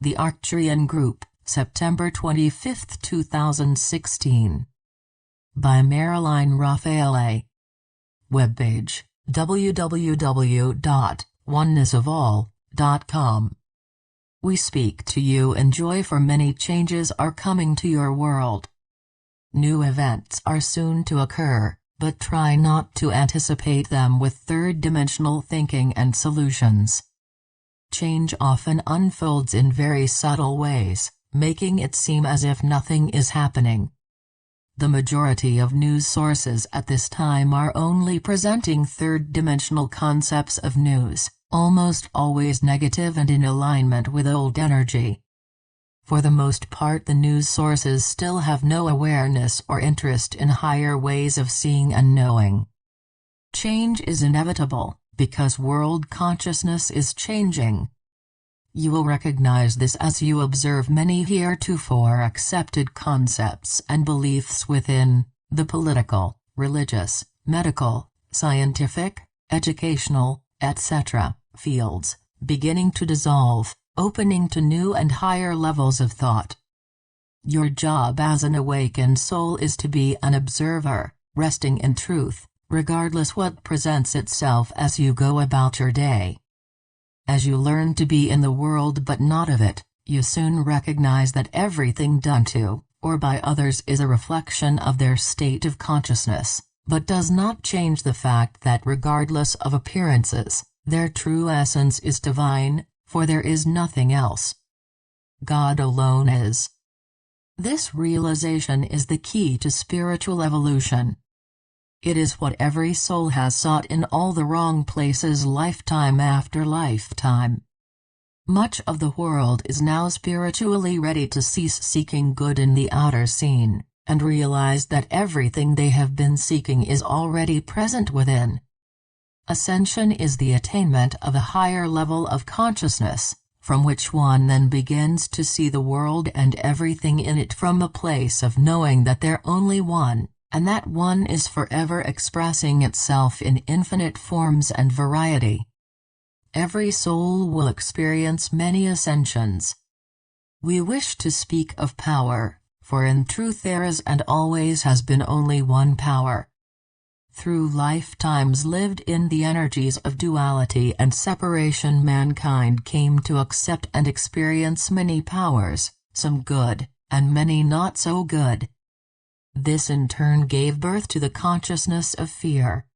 The Arcturian Group, September 25, 2016. By Marilyn Raffaele. Webpage, www.onenessofall.com. We speak to you in joy, for many changes are coming to your world. New events are soon to occur, but try not to anticipate them with third-dimensional thinking and solutions. Change often unfolds in very subtle ways, making it seem as if nothing is happening. The majority of news sources at this time are only presenting third-dimensional concepts of news, almost always negative and in alignment with old energy. For the most part, the news sources still have no awareness or interest in higher ways of seeing and knowing. Change is inevitable, because world consciousness is changing. You will recognize this as you observe many heretofore accepted concepts and beliefs within the political, religious, medical, scientific, educational, etc. fields beginning to dissolve, opening to new and higher levels of thought. Your job as an awakened soul is to be an observer, resting in truth, regardless what presents itself as you go about your day. As you learn to be in the world but not of it, you soon recognize that everything done to or by others is a reflection of their state of consciousness, but does not change the fact that regardless of appearances, their true essence is divine, for there is nothing else. God alone is. This realization is the key to spiritual evolution. It is what every soul has sought in all the wrong places, lifetime after lifetime. Much of the world is now spiritually ready to cease seeking good in the outer scene, and realize that everything they have been seeking is already present within. Ascension is the attainment of a higher level of consciousness, from which one then begins to see the world and everything in it from a place of knowing that they're only one, and that one is forever expressing itself in infinite forms and variety. Every soul will experience many ascensions. We wish to speak of power, for in truth there is and always has been only one power. Through lifetimes lived in the energies of duality and separation, mankind came to accept and experience many powers, some good, and many not so good. This in turn gave birth to the consciousness of fear.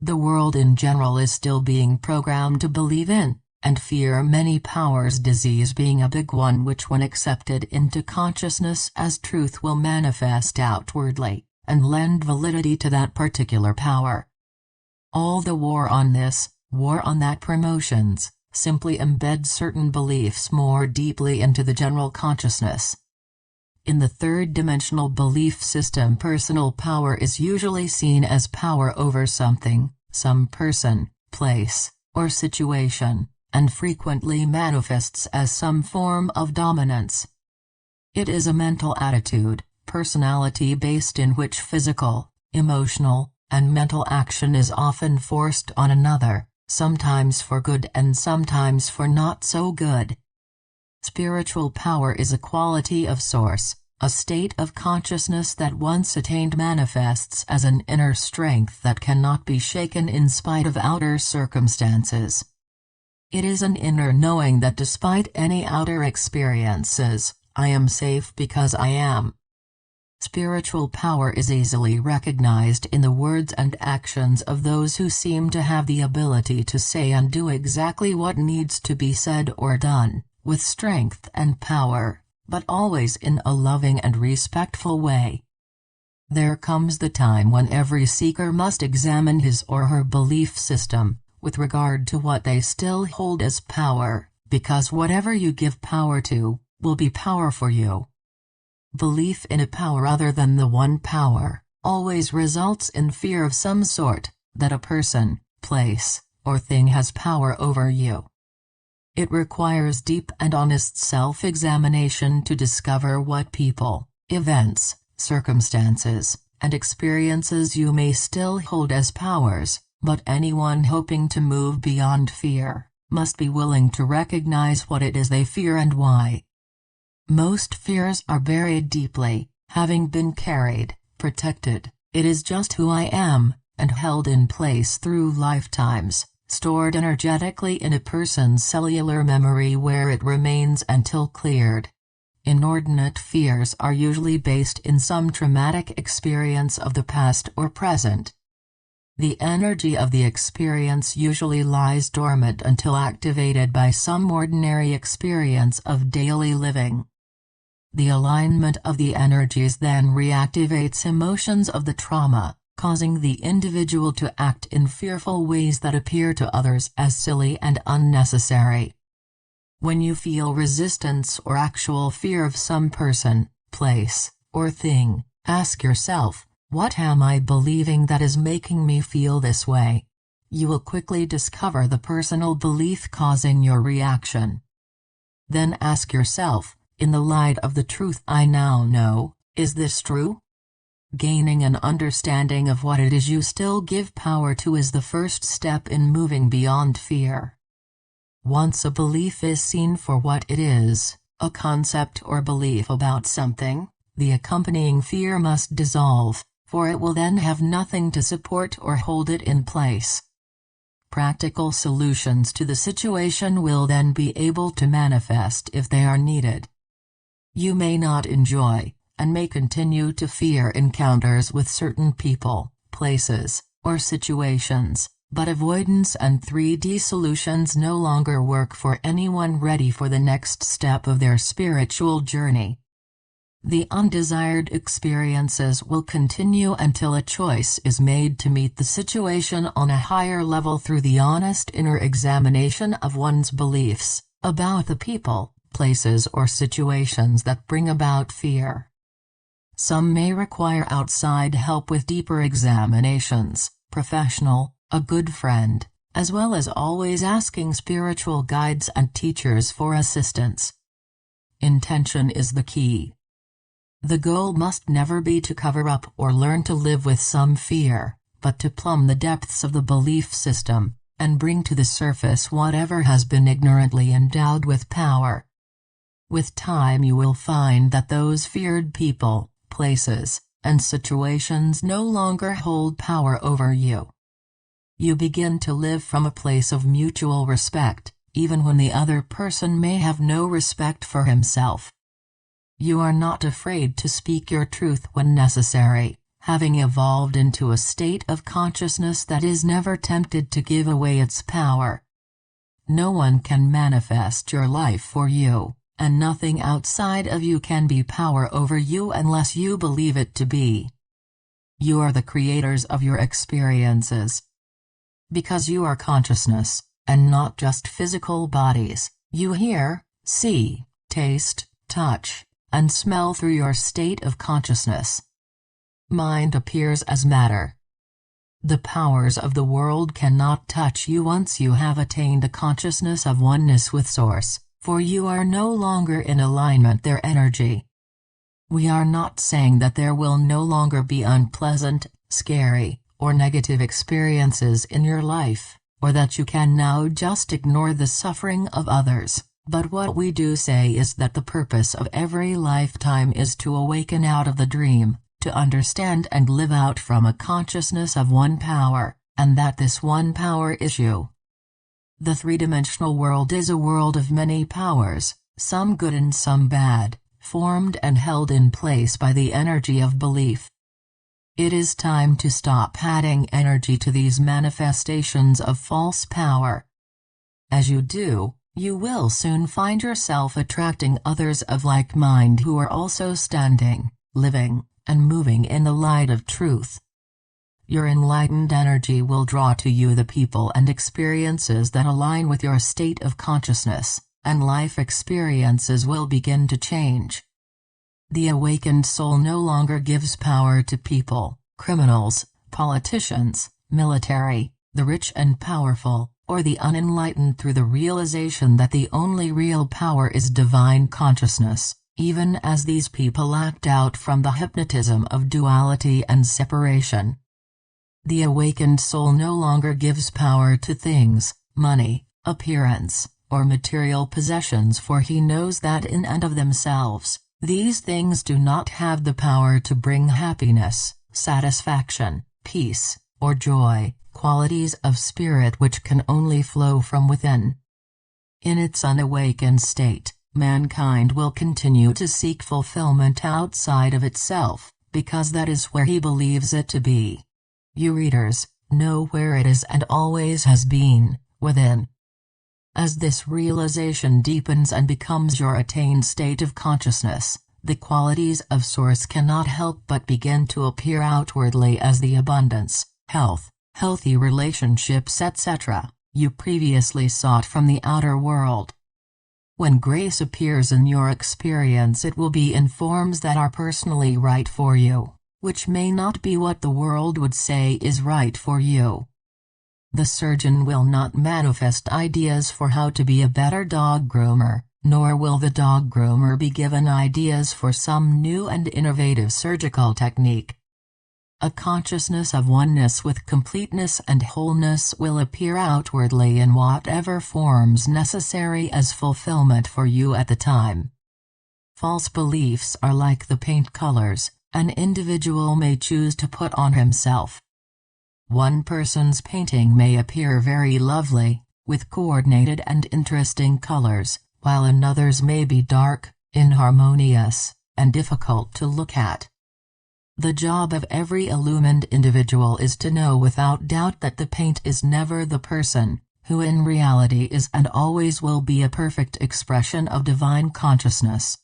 The world in general is still being programmed to believe in and fear many powers, disease being a big one, which when accepted into consciousness as truth will manifest outwardly and lend validity to that particular power. All the war on this, war on that promotions, simply embed certain beliefs more deeply into the general consciousness. In the third-dimensional belief system, personal power is usually seen as power over something, some person, place, or situation, and frequently manifests as some form of dominance. It is a mental attitude, personality-based, in which physical, emotional, and mental action is often forced on another, sometimes for good and sometimes for not so good. Spiritual power is a quality of source, a state of consciousness that once attained manifests as an inner strength that cannot be shaken in spite of outer circumstances. It is an inner knowing that despite any outer experiences, I am safe because I am. Spiritual power is easily recognized in the words and actions of those who seem to have the ability to say and do exactly what needs to be said or done, with strength and power, but always in a loving and respectful way. There comes the time when every seeker must examine his or her belief system, with regard to what they still hold as power, because whatever you give power to, will be power for you. Belief in a power other than the one power, always results in fear of some sort, that a person, place, or thing has power over you. It requires deep and honest self-examination to discover what people, events, circumstances, and experiences you may still hold as powers, but anyone hoping to move beyond fear must be willing to recognize what it is they fear and why. Most fears are buried deeply, having been carried, protected. It is just who I am, and held in place through lifetimes, stored energetically in a person's cellular memory where it remains until cleared. Inordinate fears are usually based in some traumatic experience of the past or present. The energy of the experience usually lies dormant until activated by some ordinary experience of daily living. The alignment of the energies then reactivates emotions of the trauma, causing the individual to act in fearful ways that appear to others as silly and unnecessary. When you feel resistance or actual fear of some person, place, or thing, ask yourself, what am I believing that is making me feel this way? You will quickly discover the personal belief causing your reaction. Then ask yourself, in the light of the truth I now know, is this true? Gaining an understanding of what it is you still give power to is the first step in moving beyond fear. Once a belief is seen for what it is, a concept or belief about something, the accompanying fear must dissolve, for it will then have nothing to support or hold it in place. Practical solutions to the situation will then be able to manifest if they are needed. You may not enjoy, and may continue to fear encounters with certain people, places, or situations, but avoidance and 3D solutions no longer work for anyone ready for the next step of their spiritual journey. The undesired experiences will continue until a choice is made to meet the situation on a higher level through the honest inner examination of one's beliefs about the people, places or situations that bring about fear. Some may require outside help with deeper examinations, professional, a good friend, as well as always asking spiritual guides and teachers for assistance. Intention is the key. The goal must never be to cover up or learn to live with some fear, but to plumb the depths of the belief system, and bring to the surface whatever has been ignorantly endowed with power. With time you will find that those feared people, places, and situations no longer hold power over you. You begin to live from a place of mutual respect, even when the other person may have no respect for himself. You are not afraid to speak your truth when necessary, having evolved into a state of consciousness that is never tempted to give away its power. No one can manifest your life for you, and nothing outside of you can be power over you unless you believe it to be. You are the creators of your experiences. Because you are consciousness, and not just physical bodies, you hear, see, taste, touch, and smell through your state of consciousness. Mind appears as matter. The powers of the world cannot touch you once you have attained a consciousness of oneness with Source, for you are no longer in alignment their energy. We are not saying that there will no longer be unpleasant, scary, or negative experiences in your life, or that you can now just ignore the suffering of others, but what we do say is that the purpose of every lifetime is to awaken out of the dream, to understand and live out from a consciousness of one power, and that this one power is you. The three-dimensional world is a world of many powers, some good and some bad, formed and held in place by the energy of belief. It is time to stop adding energy to these manifestations of false power. As you do, you will soon find yourself attracting others of like mind who are also standing, living, and moving in the light of truth. Your enlightened energy will draw to you the people and experiences that align with your state of consciousness, and life experiences will begin to change. The awakened soul no longer gives power to people, criminals, politicians, military, the rich and powerful, or the unenlightened through the realization that the only real power is divine consciousness, even as these people act out from the hypnotism of duality and separation. The awakened soul no longer gives power to things, money, appearance, or material possessions, for he knows that in and of themselves, these things do not have the power to bring happiness, satisfaction, peace, or joy, qualities of spirit which can only flow from within. In its unawakened state, mankind will continue to seek fulfillment outside of itself, because that is where he believes it to be. You readers, know where it is and always has been, within. As this realization deepens and becomes your attained state of consciousness, the qualities of Source cannot help but begin to appear outwardly as the abundance, health, healthy relationships, etc., you previously sought from the outer world. When grace appears in your experience, it will be in forms that are personally right for you, which may not be what the world would say is right for you. The surgeon will not manifest ideas for how to be a better dog groomer, nor will the dog groomer be given ideas for some new and innovative surgical technique. A consciousness of oneness with completeness and wholeness will appear outwardly in whatever forms necessary as fulfillment for you at the time. False beliefs are like the paint colors an individual may choose to put on himself. One person's painting may appear very lovely, with coordinated and interesting colors, while another's may be dark, inharmonious, and difficult to look at. The job of every illumined individual is to know without doubt that the paint is never the person, who in reality is and always will be a perfect expression of divine consciousness.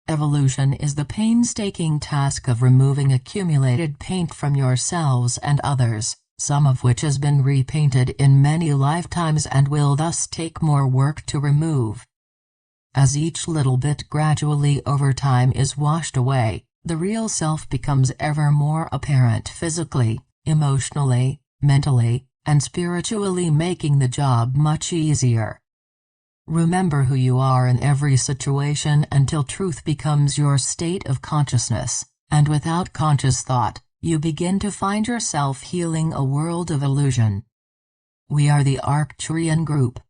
Evolution is the painstaking task of removing accumulated paint from yourselves and others, some of which has been repainted in many lifetimes and will thus take more work to remove. As each little bit gradually over time is washed away, the real self becomes ever more apparent physically, emotionally, mentally, and spiritually, making the job much easier. Remember who you are in every situation until truth becomes your state of consciousness, and without conscious thought, you begin to find yourself healing a world of illusion. We are the Arcturian group,